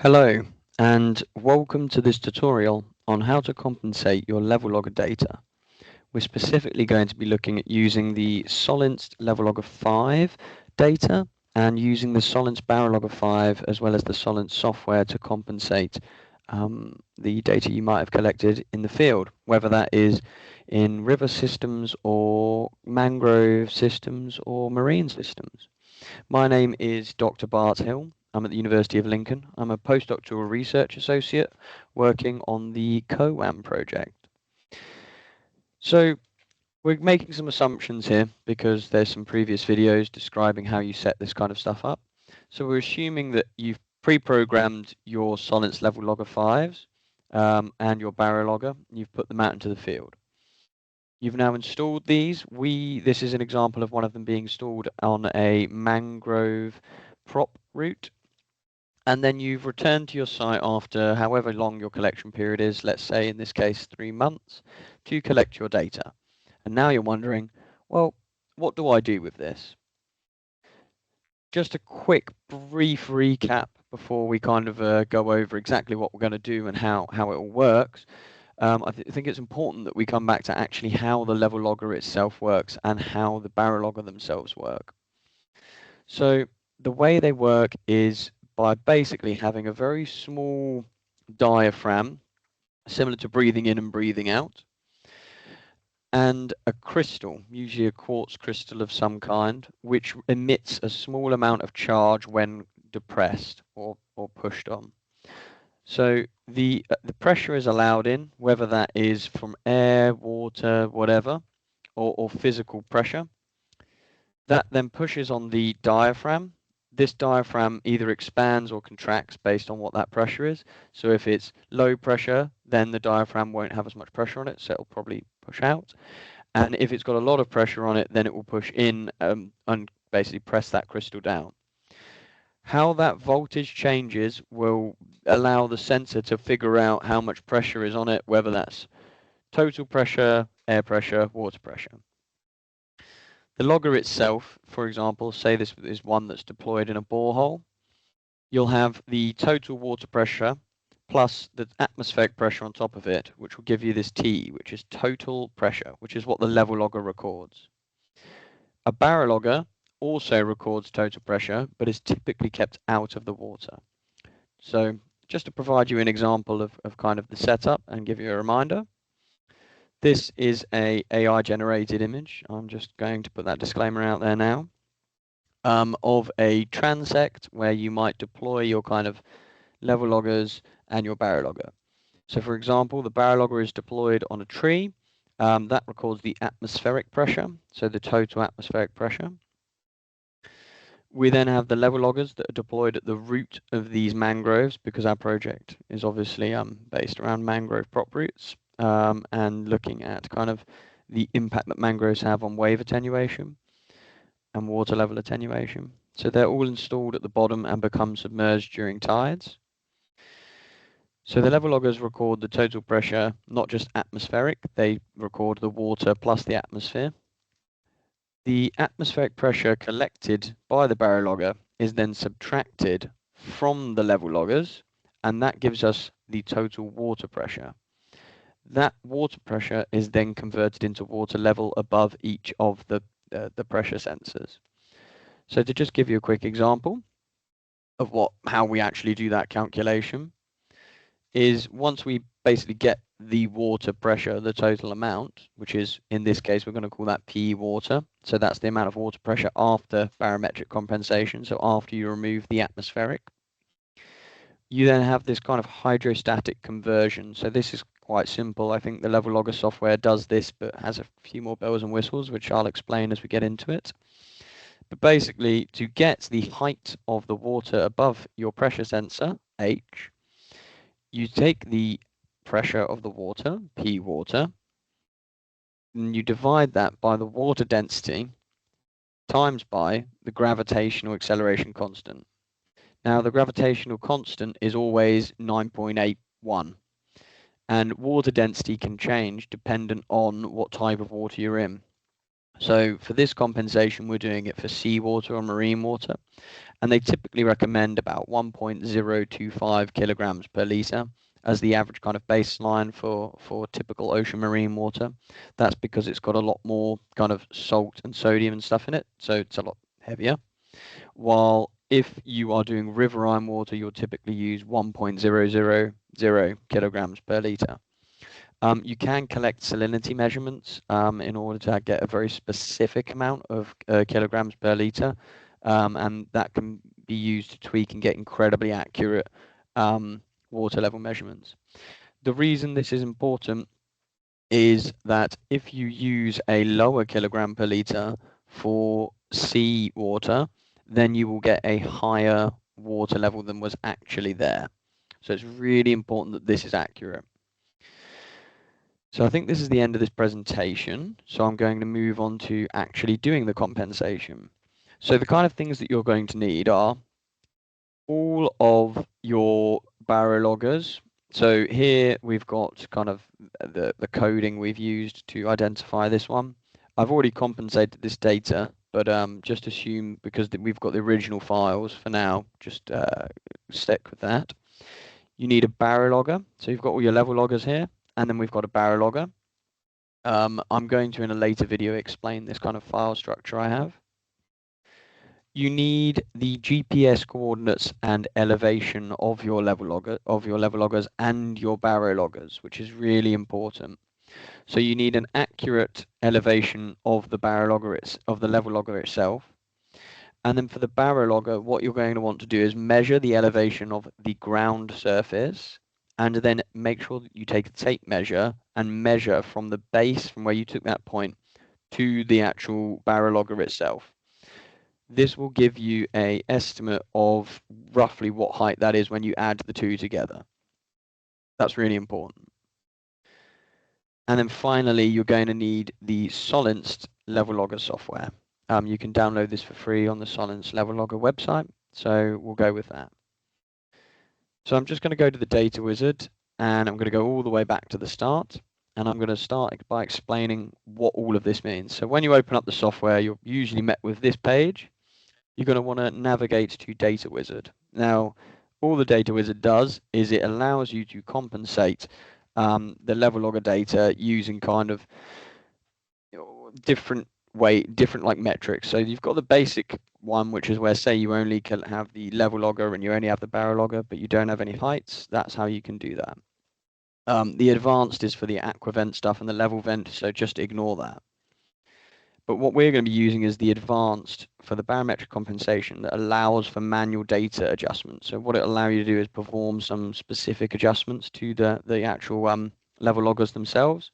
Hello, and welcome to this tutorial on how to compensate your Levelogger data. We're specifically going to be looking at using the Solinst Levelogger 5 data and using the Solinst Barologger 5 as well as the Solinst software to compensate the data you might have collected in the field, whether that is in river systems or mangrove systems or marine systems. My name is Dr. Bart Hill. I'm at the University of Lincoln. I'm a postdoctoral research associate working on the CoWAM project. So we're making some assumptions here because there's some previous videos describing how you set this kind of stuff up. So we're assuming that you've pre-programmed your Solinst Levelogger 5s and your Barologger. You've put them out into the field. You've now installed these. This is an example of one of them being installed on a mangrove prop route. And then you've returned to your site after however long your collection period is, let's say in this case 3 months, to collect your data. And now you're wondering, well, what do I do with this? Just a quick, brief recap before we kind of go over exactly what we're going to do and how it all works. I think it's important that we come back to actually how the Levelogger itself works and how the Barologger themselves work. So the way they work is by basically having a very small diaphragm, similar to breathing in and breathing out, and a crystal, usually a quartz crystal of some kind, which emits a small amount of charge when depressed or pushed on. So the pressure is allowed in, whether that is from air, water, whatever, or physical pressure. That then pushes on the diaphragm. This diaphragm either expands or contracts based on what that pressure is. So if it's low pressure, then the diaphragm won't have as much pressure on it, so it'll probably push out. And if it's got a lot of pressure on it, then it will push in and basically press that crystal down. How that voltage changes will allow the sensor to figure out how much pressure is on it, whether that's total pressure, air pressure, water pressure. The logger itself, for example, say this is one that's deployed in a borehole, you'll have the total water pressure plus the atmospheric pressure on top of it, which will give you this T, which is total pressure, which is what the Levelogger records. A barologger also records total pressure, but is typically kept out of the water. So just to provide you an example of kind of the setup and give you a reminder, this is a AI generated image. I'm just going to put that disclaimer out there now, of a transect where you might deploy your kind of Levelloggers and your barologger. So for example, the barologger is deployed on a tree. That records the atmospheric pressure, so the total atmospheric pressure. We then have the Levelloggers that are deployed at the root of these mangroves, because our project is obviously based around mangrove prop roots and looking at kind of the impact that mangroves have on wave attenuation and water level attenuation. So they're all installed at the bottom and become submerged during tides. So the Levelloggers record the total pressure, not just atmospheric, they record the water plus the atmosphere. The atmospheric pressure collected by the barologger is then subtracted from the Levelloggers, and that gives us the total water pressure. That water pressure is then converted into water level above each of the pressure sensors. So to just give you a quick example of how we actually do that calculation, is once we basically get the water pressure, the total amount, which is, in this case, we're going to call that P water. So that's the amount of water pressure after barometric compensation, so after you remove the atmospheric. You then have this kind of hydrostatic conversion. So this is quite simple. I think the Levelloggers software does this, but has a few more bells and whistles, which I'll explain as we get into it. But basically, to get the height of the water above your pressure sensor, H, you take the pressure of the water, P water, and you divide that by the water density times by the gravitational acceleration constant. Now, the gravitational constant is always 9.81, and water density can change dependent on what type of water you're in. So for this compensation, we're doing it for seawater or marine water, and they typically recommend about 1.025 kilograms per litre as the average kind of baseline for typical ocean marine water. That's because it's got a lot more kind of salt and sodium and stuff in it, so it's a lot heavier. While if you are doing riverine water, you'll typically use 1.000 kilograms per litre. You can collect salinity measurements in order to get a very specific amount of kilograms per litre, and that can be used to tweak and get incredibly accurate water level measurements. The reason this is important is that if you use a lower kilogram per litre for sea water, then you will get a higher water level than was actually there. So it's really important that this is accurate. So I think this is the end of this presentation. So I'm going to move on to actually doing the compensation. So the kind of things that you're going to need are all of your barologgers. So here we've got kind of the coding we've used to identify this one. I've already compensated this data, but just assume because we've got the original files for now, just stick with that. You need a barologger. So you've got all your Levelloggers here, and then we've got a barologger. I'm going to, in a later video, explain this kind of file structure I have. You need the GPS coordinates and elevation of your Levelloggers and your barologgers, which is really important. So you need an accurate elevation of the Levellogger itself. And then for the barologger, what you're going to want to do is measure the elevation of the ground surface, and then make sure that you take a tape measure and measure from the base, from where you took that point, to the actual barologger itself. This will give you an estimate of roughly what height that is when you add the two together. That's really important. And then finally, you're going to need the Solinst Levelogger software. You can download this for free on the Solinst Levellogger website, so we'll go with that. So I'm just going to go to the data wizard, and I'm going to go all the way back to the start, and I'm going to start by explaining what all of this means. So when you open up the software, you're usually met with this page. You're going to want to navigate to Data Wizard. Now, all the Data Wizard does is it allows you to compensate the Levelogger data using kind of different like metrics. So you've got the basic one, which is where, say, you only can have the Levelogger and you only have the barologger, but you don't have any heights. That's how you can do that. The advanced is for the aquavent stuff and the level vent, so just ignore that. But what we're going to be using is the advanced for the barometric compensation that allows for manual data adjustments. So what it allows you to do is perform some specific adjustments to the actual Levelloggers themselves,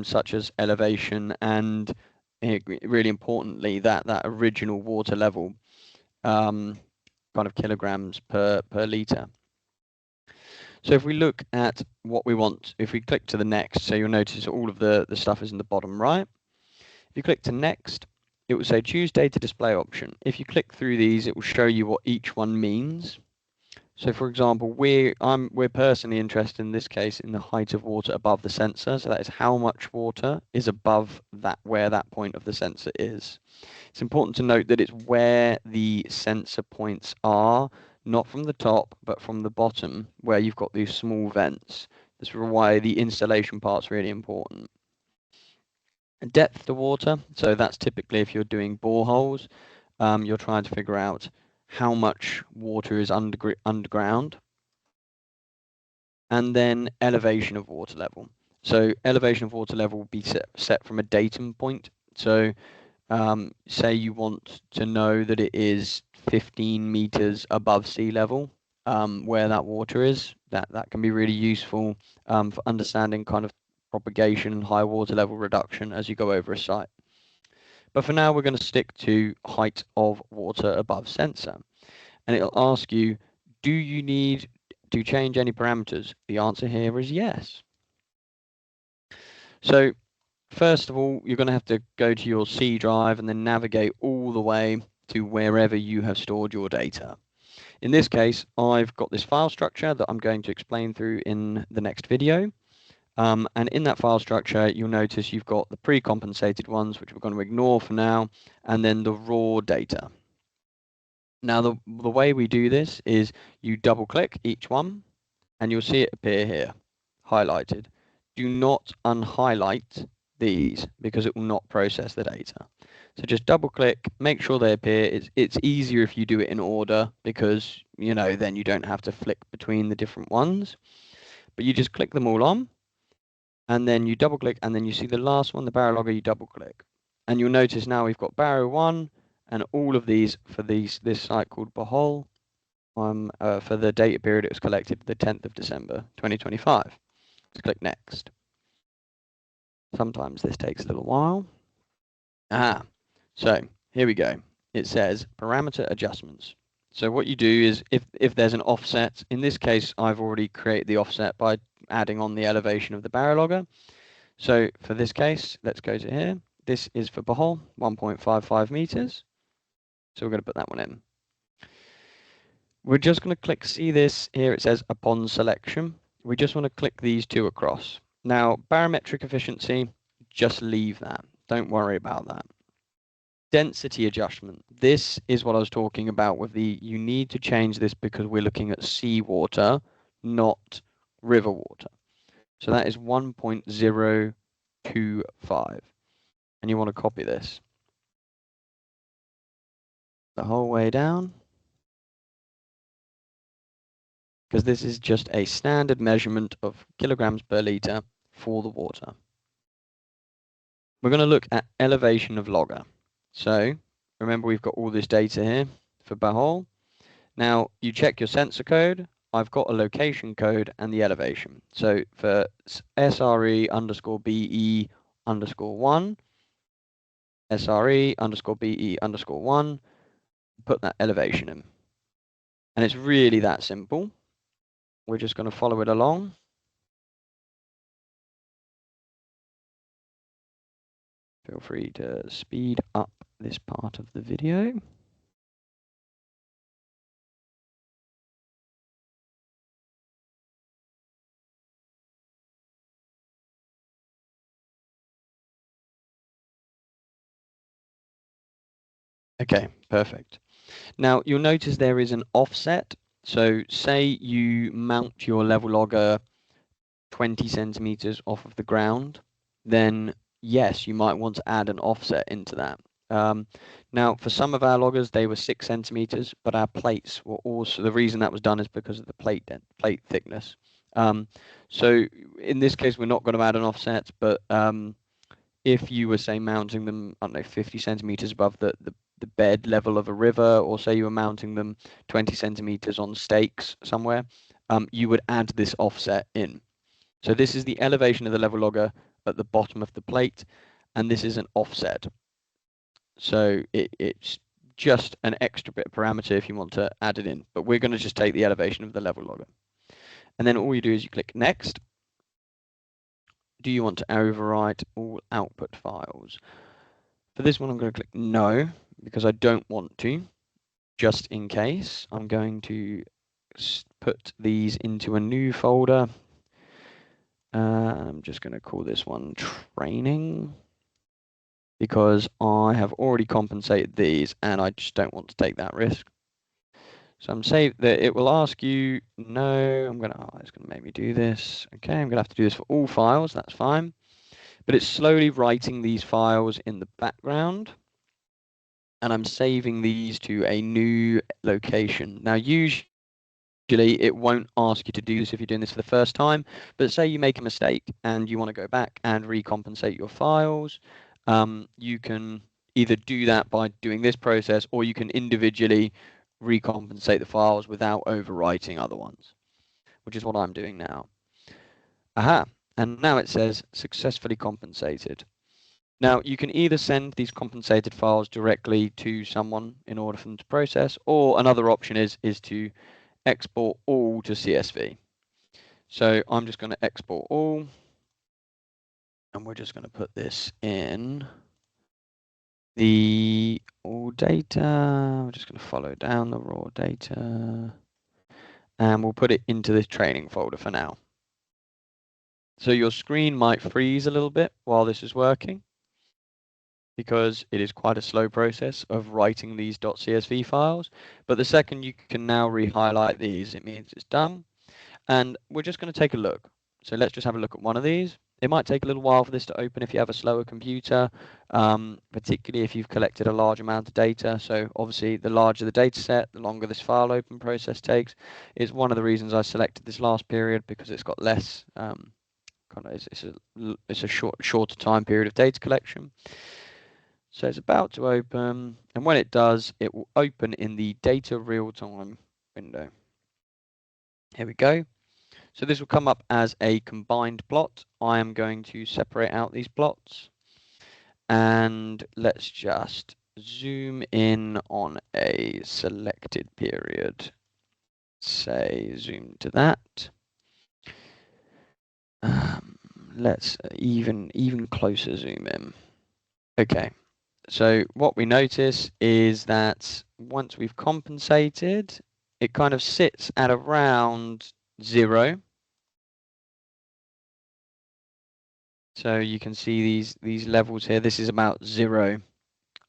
such as elevation and, really importantly, that original water level, kind of kilograms per litre. So if we look at what we want, if we click to the next, so you'll notice all of the stuff is in the bottom right. If you click to next, it will say choose data display option. If you click through these, it will show you what each one means. So for example, we're personally interested in this case in the height of water above the sensor. So that is how much water is above that, where that point of the sensor is. It's important to note that it's where the sensor points are, not from the top, but from the bottom where you've got these small vents. This is why the installation part's really important. Depth to water, so that's typically if you're doing boreholes, you're trying to figure out how much water is underground. And then elevation of water level. So elevation of water level will be set from a datum point. So say you want to know that it is 15 meters above sea level, where that water is. That can be really useful for understanding kind of propagation and high water level reduction as you go over a site. But for now, we're going to stick to height of water above sensor. And it'll ask you, do you need to change any parameters? The answer here is yes. So first of all, you're going to have to go to your C drive and then navigate all the way to wherever you have stored your data. In this case, I've got this file structure that I'm going to explain through in the next video. And in that file structure, you'll notice you've got the pre-compensated ones, which we're going to ignore for now, and then the raw data. Now, the way we do this is you double click each one and you'll see it appear here, highlighted. Do not unhighlight these because it will not process the data. So just double click, make sure they appear. It's easier if you do it in order because, you know, then you don't have to flick between the different ones. But you just click them all on and then you double click and then you see the last one, the Barologger, you double click. And you'll notice now we've got Baro 1 and all of these for this site called Bohol. For the data period it was collected the 10th of December 2025. Let's click next. Sometimes this takes a little while. So here we go. It says parameter adjustments. So what you do is if there's an offset, in this case I've already created the offset by adding on the elevation of the Barologger. So for this case, let's go to here. This is for Bohol, 1.55 meters. So we're going to put that one in. We're just going to click, see this here, it says upon selection. We just want to click these two across. Now, barometric efficiency, just leave that. Don't worry about that. Density adjustment. This is what I was talking about with you need to change this because we're looking at seawater, not river water. So that is 1.025. And you want to copy this the whole way down, because this is just a standard measurement of kilograms per litre for the water. We're going to look at elevation of logger. So remember we've got all this data here for Bohol. Now you check your sensor code. I've got a location code and the elevation. So for SRE_BE_1, SRE_BE_1, put that elevation in. And it's really that simple. We're just going to follow it along. Feel free to speed up this part of the video. Okay, perfect. Now you'll notice there is an offset. So say you mount your Levelogger 20 centimeters off of the ground, then yes, you might want to add an offset into that. Now, for some of our loggers, they were 6 centimeters, but our plates were also, the reason that was done is because of the plate thickness. So in this case, we're not going to add an offset, but if you were, say, mounting them, I don't know, 50 centimeters above the bed level of a river, or say you were mounting them 20 centimeters on stakes somewhere, you would add this offset in. So this is the elevation of the Levelogger at the bottom of the plate, and this is an offset. So it's just an extra bit of parameter if you want to add it in, but we're going to just take the elevation of the Levelogger. And then all you do is you click next. Do you want to overwrite all output files? For this one, I'm going to click no, because I don't want to. Just in case, I'm going to put these into a new folder. I'm just going to call this one training, because I have already compensated these and I just don't want to take that risk. So I'm saying that it will ask you, no, it's going to make me do this. Okay, I'm going to have to do this for all files, that's fine. But it's slowly writing these files in the background. And I'm saving these to a new location. Now, usually it won't ask you to do this if you're doing this for the first time, but say you make a mistake and you want to go back and recompensate your files, you can either do that by doing this process, or you can individually recompensate the files without overwriting other ones, which is what I'm doing now. Aha, and now it says successfully compensated. Now, you can either send these compensated files directly to someone in order for them to process, or another option is to export all to CSV. So I'm just going to export all, and we're just going to put this in the all data. We're just going to follow down the raw data, and we'll put it into this training folder for now. So your screen might freeze a little bit while this is working, because it is quite a slow process of writing these .csv files. But the second you can now re-highlight these, it means it's done. And we're just going to take a look. So let's just have a look at one of these. It might take a little while for this to open if you have a slower computer, particularly if you've collected a large amount of data. So obviously, the larger the data set, the longer this file open process takes. It's one of the reasons I selected this last period, because it's got less, it's a shorter time period of data collection. So it's about to open, and when it does, it will open in the data real-time window. Here we go. So this will come up as a combined plot. I am going to separate out these plots, and let's just zoom in on a selected period. Say zoom to that. Let's even closer zoom in. Okay, so what we notice is that once we've compensated, it kind of sits at around 0. So you can see these levels here. This is about 0.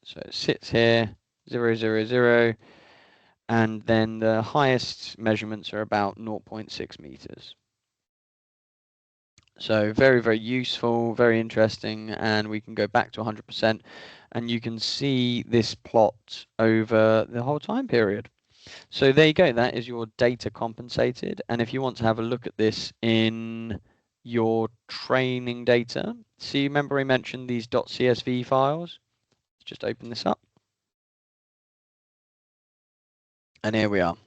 So it sits here, 0, 0, 0, and then the highest measurements are about 0.6 meters. So very, very useful, very interesting, and we can go back to 100%, and you can see this plot over the whole time period. So there you go, that is your data compensated, and if you want to have a look at this in your training data, see, remember I mentioned these .csv files? Let's just open this up. And here we are.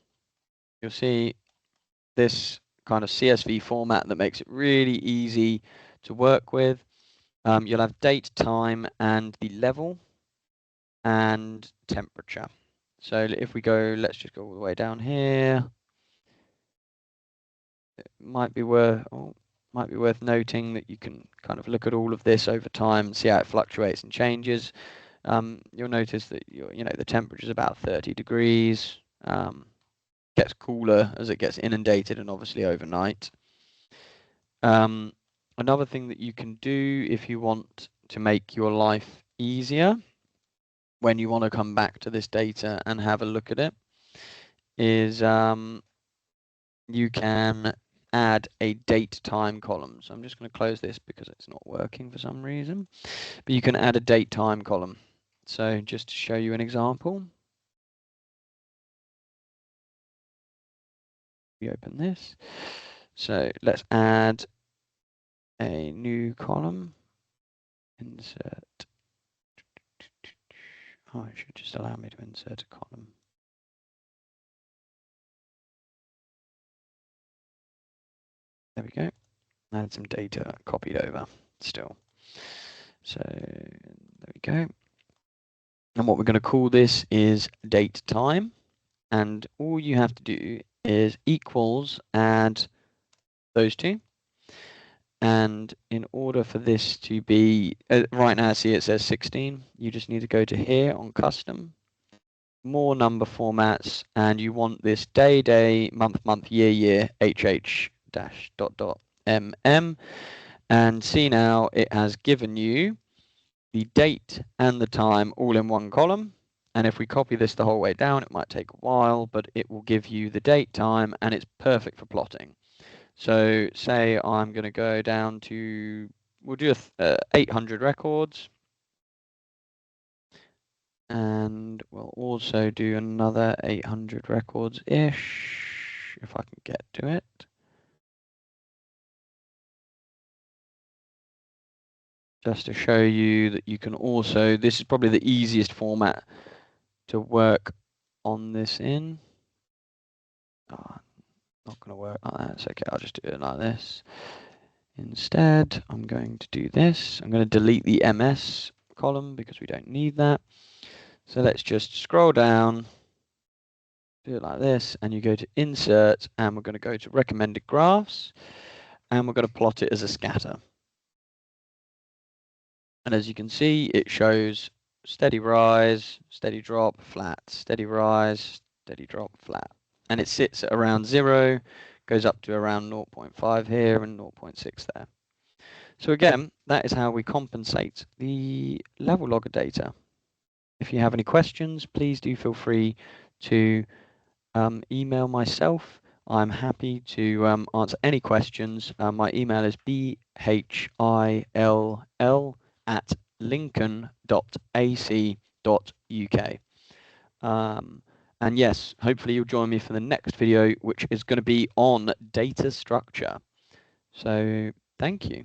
You'll see this kind of CSV format that makes it really easy to work with. You'll have date, time, and the level, and temperature. So if we go, let's just go all the way down here. It might be worth noting that you can kind of look at all of this over time, see how it fluctuates and changes. You'll notice that the temperature is about 30 degrees. Gets cooler as it gets inundated, and obviously overnight. Another thing that you can do if you want to make your life easier when you want to come back to this data and have a look at it is you can add a date time column. So I'm just going to close this because it's not working for some reason, but you can add a date time column. So just to show you an example, we open this. So let's add a new column. Insert. Oh, it should just allow me to insert a column. There we go. Add some data copied over still. So there we go. And what we're going to call this is date time. And all you have to do is equals add those two. And in order for this to be, right now, see it says 16. You just need to go to here on custom, more number formats, and you want this day, day, month, month, year, year, HH dash dot dot MM. And see now it has given you the date and the time all in one column. And if we copy this the whole way down, it might take a while, but it will give you the date, time, and it's perfect for plotting. So say I'm going to go down to, we'll do 800 records. And we'll also do another 800 records-ish, if I can get to it. Just to show you that you can also, this is probably the easiest format to work on this in. Oh, not going to work like that. It's okay, I'll just do it like this. Instead, I'm going to do this. I'm going to delete the MS column because we don't need that. So let's just scroll down, do it like this, and you go to Insert, and we're going to go to Recommended Graphs, and we're going to plot it as a scatter. And as you can see, it shows steady rise, steady drop, flat, steady rise, steady drop, flat. And it sits at around 0, goes up to around 0.5 here and 0.6 there. So again, that is how we compensate the Levelogger data. If you have any questions, please do feel free to email myself. I'm happy to answer any questions. My email is bhill@lincoln.ac.uk. And yes, hopefully you'll join me for the next video, which is going to be on data structure. So thank you.